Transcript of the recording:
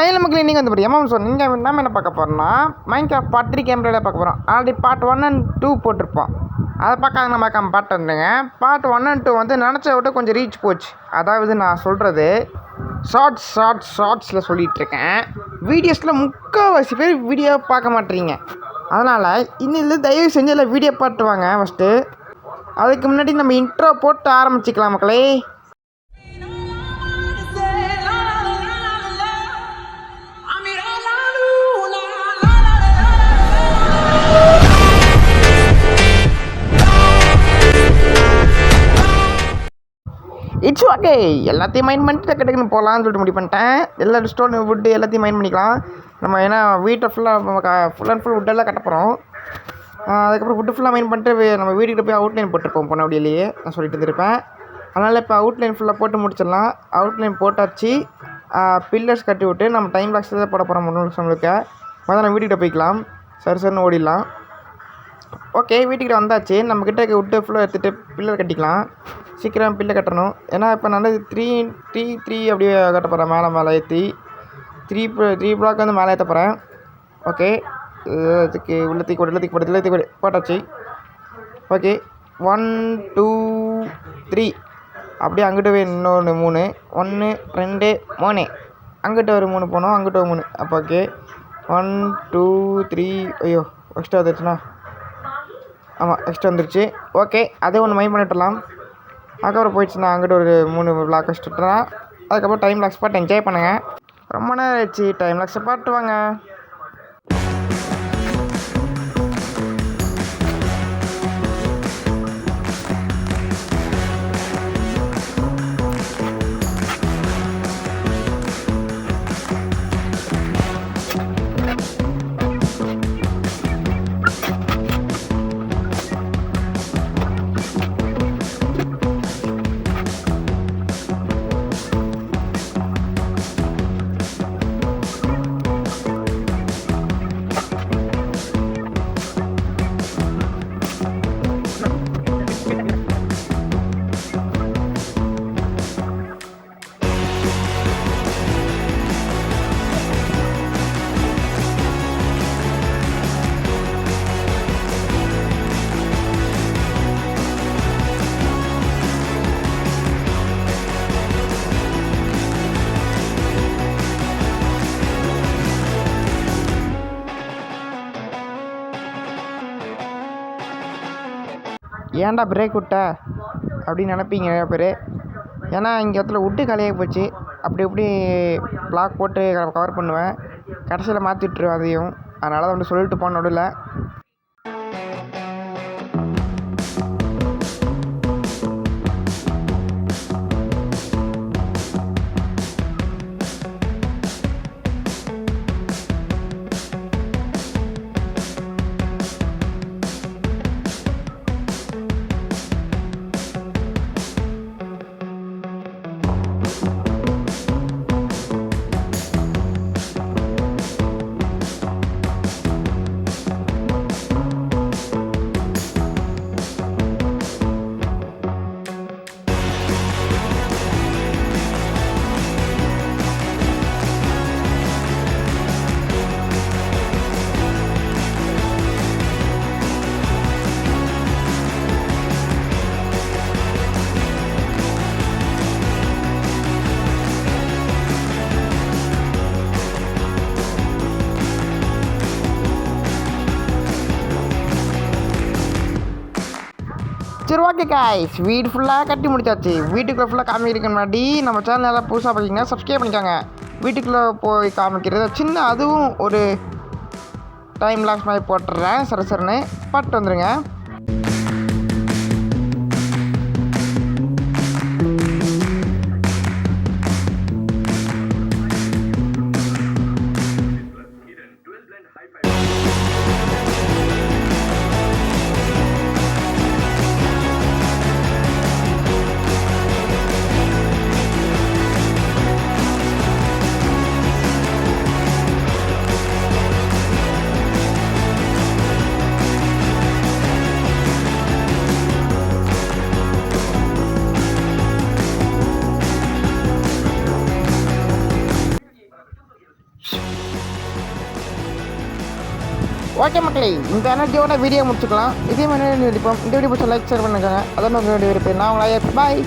ஹைல மக்கள் நீங்கள் வந்து எம்எம் ஸோ நீங்கள் நம்ம என்ன பார்க்க போகிறோம்னா மைன்கிராஃப்ட் பார்ட் 3 கேம்ப்ளேல பார்க்க போகிறோம். ஆல்ரெடி பார்ட் 1 and 2 போட்டிருப்போம். அதை பார்க்காத நம்ம பார்ட் வந்துங்க. பார்ட் 1 and 2 வந்து நினச்ச விட்டு கொஞ்சம் ரீச் போச்சு. அதாவது நான் சொல்கிறது ஷார்ட்ஸில் சொல்லிகிட்ருக்கேன். வீடியோஸில் முக்கால்வாசி பேர் வீடியோ பார்க்க மாட்டேறீங்க. அதனால் இன்னிலேருந்து தயவு செஞ்சு இல்லை வீடியோ பார்த்து வாங்க ஃபஸ்ட்டு. அதுக்கு முன்னாடி நம்ம இன்ட்ரோ போட்டு ஆரம்பிச்சிக்கலாம் மக்களே. இட்ஸ் ஓகே, எல்லாத்தையும் மைண்ட் பண்ணிட்டு கிடைக்கணும் போகலான்னு சொல்லிட்டு முடிவு பண்ணிட்டேன். எல்லா ஸ்டோன் வுட்டு எல்லாத்தையும் மைண்ட் பண்ணிக்கலாம் நம்ம. ஏன்னா வீட்டை ஃபுல் அண்ட் ஃபுல் வுட்டெல்லாம் கட்ட போகிறோம். அதுக்கப்புறம் வுட்டு ஃபுல்லாக மைண்ட் பண்ணிட்டு நம்ம வீட்டுக்கிட்ட போய் அவுட்லைன் போட்டிருப்போம் போன வழியிலேயே நான் சொல்லிட்டு இருந்திருப்பேன். அதனால் இப்போ அவுட்லைன் ஃபுல்லாக போட்டு முடிச்சிடலாம். அவுட்லைன் போட்டாச்சு. பில்லர்ஸ் கட்டி விட்டு நம்ம டைம் பாக்ஸ் தான் போட போகிறோம். 3 நிமிஷம் முழுக்க முதல்ல நம்ம வீட்டுக்கிட்ட போய்க்கலாம். சரின்னு ஓடிடலாம். ஓகே, வீட்டுக்கிட்ட வந்தாச்சு. நம்மக்கிட்ட விட்டு ஃபுல்லாக எடுத்துகிட்டு பில்லர் கட்டிக்கலாம். சீக்கிரம் பில்லை கட்டணும். ஏன்னா இப்போ நல்லது 3 அப்படியே கட்ட போகிறேன். மேலே ஏற்றி 3 பிளாக் வந்து மேலே ஏற்ற போகிறேன். ஓகே, இதுக்கு உள்ளத்துக்கு போட்டாச்சு. ஓகே, 1 2 3 அப்படியே அங்கிட்ட போய் இன்னொன்று 3 1 2 3 அங்கிட்ட ஒரு 3 போனோம், அங்கிட்ட ஒரு 3. அப்போ ஓகே 1 2 3 ஐயோ எக்ஸ்ட்ரா வந்துருச்சுண்ணா. ஆமாம், எக்ஸ்ட்ரா வந்துருச்சு. ஓகே, அதே ஒன்று மைண்ட் பண்ணிட்டுலாம். அதுக்கப்புறம் போயிடுச்சுண்ணா. அங்கிட்ட ஒரு 3 பிளாக் வச்சுட்டுனா அதுக்கப்புறம் டைம் லாக்ஸ் பாட்டு என்ஜாய் பண்ணுங்கள். ரொம்ப நேரம் ஆயிடுச்சு. டைம் லாக்ஸை பாட்டு வாங்க. ஏன்டா பிரேக் விட்ட அப்படின்னு நினைப்பீங்க நிறையா பேர். ஏன்னா இங்கே இடத்துல விட்டு காலியாக போச்சு. அப்படி இப்படி பிளாக் போட்டு கவர் பண்ணுவேன். கடைசியில் மாற்றி விட்டுருவேன் அதையும். அதனால தான் வந்து சொல்லிட்டு போன நடுவில். சரி ஓகே காய்ஸ், வீடு ஃபுல்லாக கட்டி முடிச்சாச்சு. வீட்டுக்குள்ளே ஃபுல்லாக காமிக்கிறதுக்கு முன்னாடி நம்ம சேனல் எல்லாம் புதுசாக பார்த்தீங்கன்னா சப்ஸ்கிரைப் பண்ணிக்கோங்க. வீட்டுக்குள்ளே போய் காமிக்கிறது சின்ன அதுவும் ஒரு டைம் லாக்ஸ் மாதிரி போட்டுடுறேன். சரன்னு பாட்டு வந்துடுங்க. ஓகே மக்களே, இந்த எனர்ஜியோட வீடியோ முடிச்சுக்கலாம். இதே மாதிரி நடிப்போம். இந்த வீடியோ பிடிச்ச லைக் ஷேர் பண்ணுங்க. அதான் உங்கள் வீடியோ இருப்பேன். நான் உங்களை பாய்.